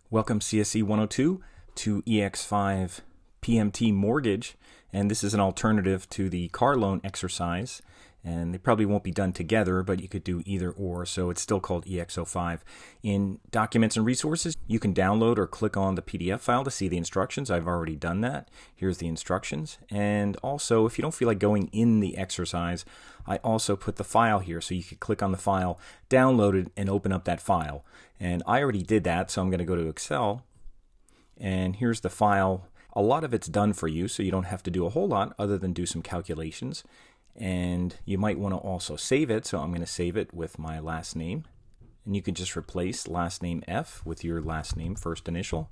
Welcome csc102 to Ex05-Mortgage, and this is an alternative to the car loan exercise, and they probably won't be done together, but you could do either or, so it's still called EX05. In Documents and Resources, you can download or click on the PDF file to see the instructions. I've already done that. Here's the instructions, and also if you don't feel like going in the exercise, I also put the file here, so you could click on the file, download it, and open up that file. And I already did that, so I'm going to go to Excel, and here's the file. A lot of it's done for you, so you don't have to do a whole lot other than do some calculations. And you might want to also save it, so I'm going to save it with my last name. And you can just replace last name F with your last name first initial.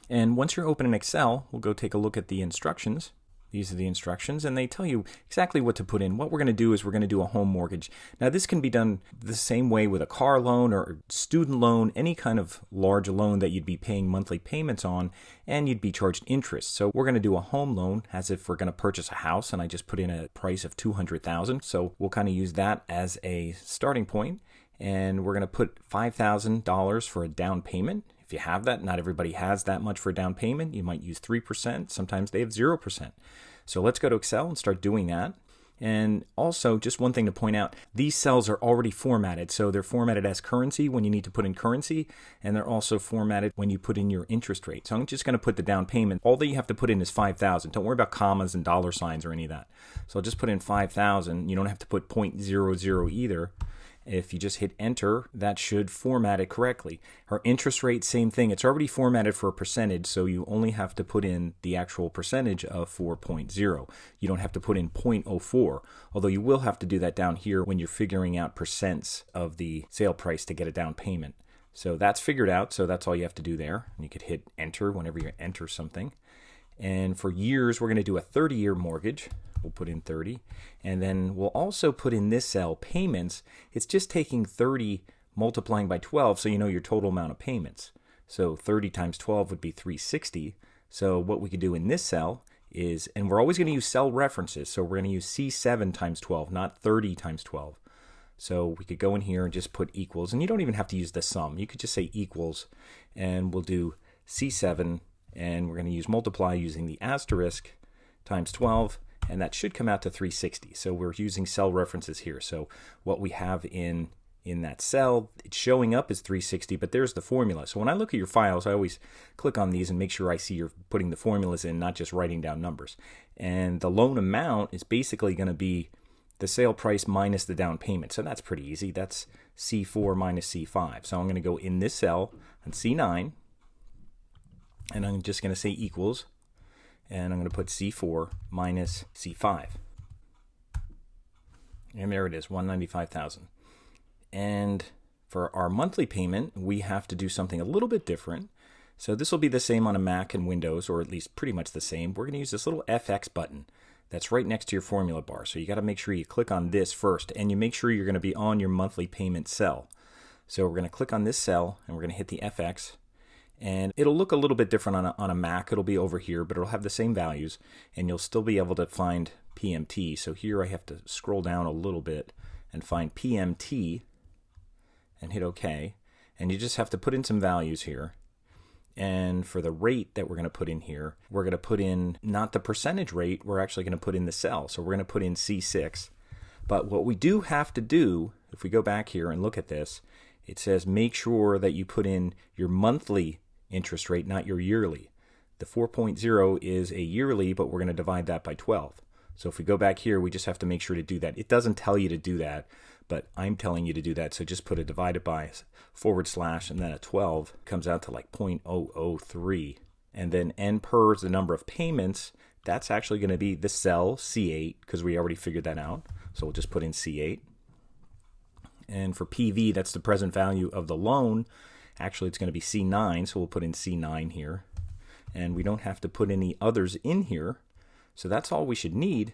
And once you're open in Excel, we'll go take a look at the instructions. These are the instructions, and they tell you exactly what to put in. What we're going to do is we're going to do a home mortgage. Now, this can be done the same way with a car loan or student loan, any kind of large loan that you'd be paying monthly payments on, and you'd be charged interest. So we're going to do a home loan as if we're going to purchase a house, and I just put in a price of $200,000. So we'll kind of use that as a starting point, and we're going to put $5,000 for a down payment. If you have that, not everybody has that much for a down payment. You might use 3%. Sometimes they have 0%. So let's go to Excel and start doing that. And also, just one thing to point out, these cells are already formatted. So they're formatted as currency when you need to put in currency, and they're also formatted when you put in your interest rate. So I'm just going to put the down payment. All that you have to put in is $5,000. Don't worry about commas and dollar signs or any of that. So I'll just put in $5,000. You don't have to put 0.00 either. If you just hit enter, that should format it correctly. Our interest rate, same thing. It's already formatted for a percentage, so you only have to put in the actual percentage of 4.0. You don't have to put in 0.04, although you will have to do that down here when you're figuring out percents of the sale price to get a down payment. So that's figured out, so that's all you have to do there. And you could hit enter whenever you enter something. And for years, we're going to do a 30-year mortgage. We'll put in 30, and then we'll also put in this cell payments. It's just taking 30 multiplying by 12, so you know your total amount of payments. So 30 times 12 would be 360. So what we could do in this cell is, and we're always going to use cell references, so we're going to use C7 times 12, not 30 times 12. So we could go in here and just put equals, and you don't even have to use the sum. You could just say equals, and we'll do C7, and we're going to use multiply using the asterisk times 12, and that should come out to 360. So we're using cell references here. So what we have in that cell, it's showing up as 360, but there's the formula. So when I look at your files, I always click on these and make sure I see you're putting the formulas in, not just writing down numbers. And the loan amount is basically going to be the sale price minus the down payment. So that's pretty easy. That's C4 minus C5. So I'm going to go in this cell on C9, and I'm just going to say equals. And I'm going to put C4 minus C5. And there it is, $195,000. And for our monthly payment, we have to do something a little bit different. So this will be the same on a Mac and Windows, or at least pretty much the same. We're going to use this little FX button that's right next to your formula bar. So you got to make sure you click on this first, and you make sure you're going to be on your monthly payment cell. So we're going to click on this cell, and we're going to hit the FX. And it'll look a little bit different on a Mac. It'll be over here, but it'll have the same values, and you'll still be able to find PMT. So here I have to scroll down a little bit and find PMT and hit OK. And you just have to put in some values here. And for the rate that we're going to put in here, we're going to put in not the percentage rate, we're actually going to put in the cell. So we're going to put in C6. But what we do have to do, if we go back here and look at this, it says make sure that you put in your monthly interest rate, not your yearly. The 4.0 is a yearly, but we're going to divide that by 12. So if we go back here, we just have to make sure to do that. It doesn't tell you to do that, but I'm telling you to do that. So just put a divided by / and then a 12 comes out to like 0.003. And then N per is the number of payments. That's actually going to be the cell C8 because we already figured that out. So we'll just put in C8. And for PV, that's the present value of the loan. Actually, it's going to be C9, so we'll put in C9 here. And we don't have to put any others in here. So that's all we should need.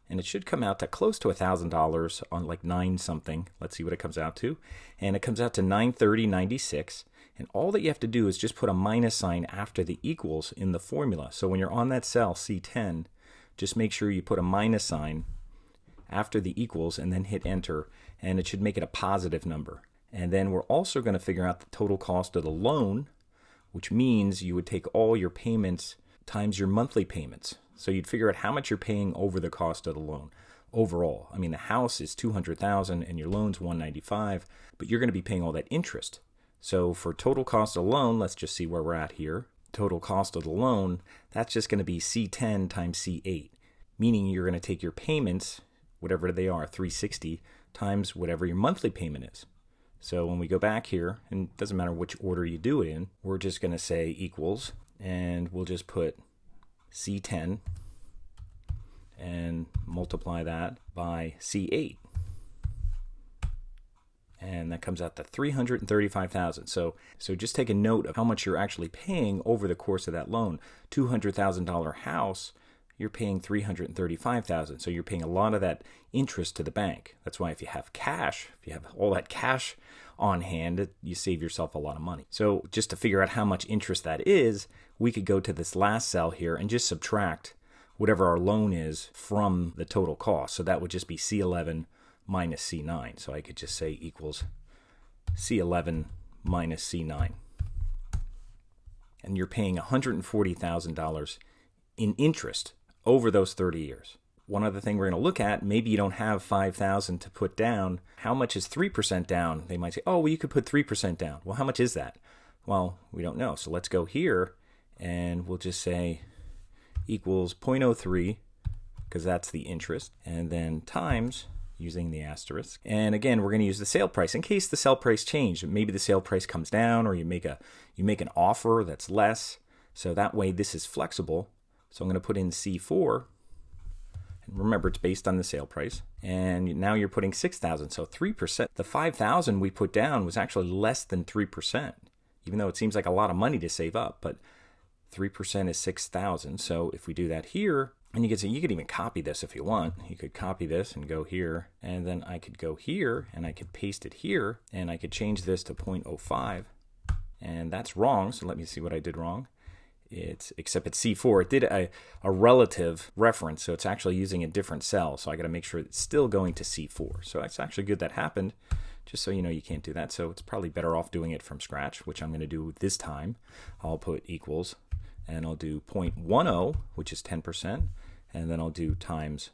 And it should come out to close to $1,000 on like 9 something. Let's see what it comes out to. And it comes out to $930.96. And all that you have to do is just put a minus sign after the equals in the formula. So when you're on that cell, C10, just make sure you put a minus sign after the equals and then hit enter. And it should make it a positive number. And then we're also going to figure out the total cost of the loan, which means you would take all your payments times your monthly payments. So you'd figure out how much you're paying over the cost of the loan overall. I mean, the house is $200,000 and your loan's $195,000, but you're going to be paying all that interest. So for total cost of the loan, let's just see where we're at here. Total cost of the loan, that's just going to be C10 times C8, meaning you're going to take your payments, whatever they are, $360, times whatever your monthly payment is. So when we go back here, and it doesn't matter which order you do it in, we're just going to say equals, and we'll just put C10 and multiply that by C8. And that comes out to $335,000. So just take a note of how much you're actually paying over the course of that loan. $200,000 house, you're paying $335,000. So you're paying a lot of that interest to the bank. That's why if you have cash, if you have all that cash on hand, you save yourself a lot of money. So just to figure out how much interest that is, we could go to this last cell here and just subtract whatever our loan is from the total cost. So that would just be C11 minus C9. So I could just say equals C11 minus C9. And you're paying $140,000 in interest over those 30 years. One other thing we're going to look at, maybe you don't have $5,000 to put down. How much is 3% down? They might say, oh, well, you could put 3% down. Well, how much is that? Well, we don't know. So let's go here and we'll just say equals 0.03, because that's the interest, and then times, using the asterisk. And again, we're going to use the sale price in case the sale price changed. Maybe the sale price comes down, or you make an offer that's less. So that way this is flexible. So I'm going to put in C4. And remember, it's based on the sale price. And now you're putting $6,000, so 3%. The $5,000 we put down was actually less than 3%, even though it seems like a lot of money to save up, but 3% is $6,000. So if we do that here, and you could even copy this if you want. You could copy this and go here, and then I could go here, and I could paste it here, and I could change this to 0.05, and that's wrong, so let me see what I did wrong. Except it's C4. It did a relative reference, so it's actually using a different cell, so I got to make sure it's still going to C4. So it's actually good that happened, just so you know you can't do that. So it's probably better off doing it from scratch, which I'm going to do this time. I'll put equals, and I'll do 0.10, which is 10%, and then I'll do times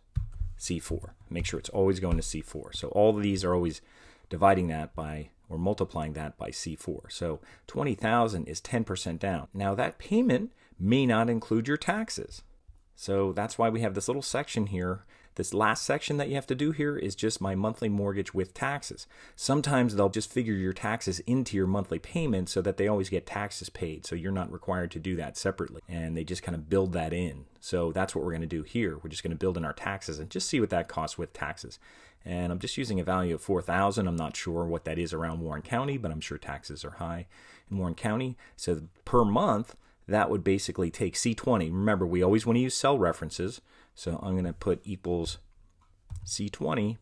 C4. Make sure it's always going to C4. So all of these are always dividing that by, or multiplying that by C4. So 20,000 is 10% down. Now that payment may not include your taxes. So that's why we have this little section here. This last section that you have to do here is just my monthly mortgage with taxes. Sometimes they'll just figure your taxes into your monthly payment so that they always get taxes paid. So you're not required to do that separately. And they just kind of build that in. So that's what we're going to do here. We're just going to build in our taxes and just see what that costs with taxes. And I'm just using a value of 4,000. I'm not sure what that is around Warren County, but I'm sure taxes are high in Warren County. So per month, that would basically take C20. Remember, we always want to use cell references. So I'm going to put equals C20,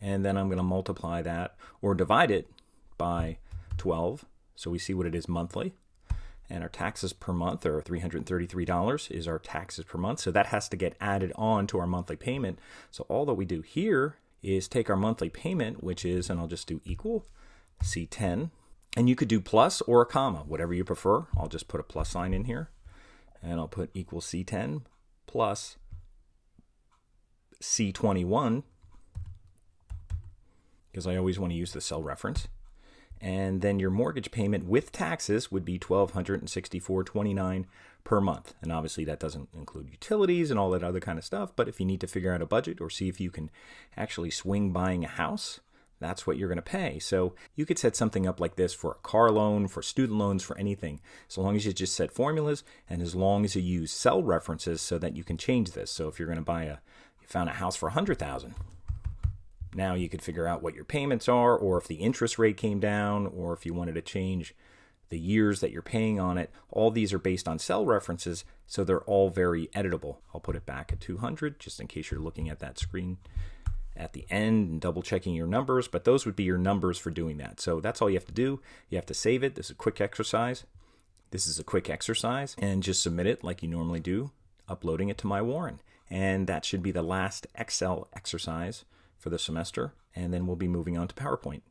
and then I'm going to multiply that or divide it by 12. So we see what it is monthly. And our taxes per month are $333 is our taxes per month. So that has to get added on to our monthly payment. So all that we do here is take our monthly payment, which is, and I'll just do equal C10. And you could do plus or a comma, whatever you prefer. I'll just put a plus sign in here. And I'll put equal C10 plus C21, because I always want to use the cell reference. And then your mortgage payment with taxes would be $1,264.29 per month. And obviously that doesn't include utilities and all that other kind of stuff. But if you need to figure out a budget or see if you can actually swing buying a house, that's what you're going to pay. So you could set something up like this for a car loan, for student loans, for anything, as long as you just set formulas and as long as you use cell references so that you can change this. So if you're going to you found a house for $100,000, now you could figure out what your payments are, or if the interest rate came down, or if you wanted to change the years that you're paying on it. All these are based on cell references, so they're all very editable. I'll put it back at 200 just in case you're looking at that screen at the end and double checking your numbers, but those would be your numbers for doing that. So that's all you have to do. You have to save it. This is a quick exercise. And just submit it like you normally do, uploading it to my Warren. And that should be the last Excel exercise for the semester, and then we'll be moving on to PowerPoint.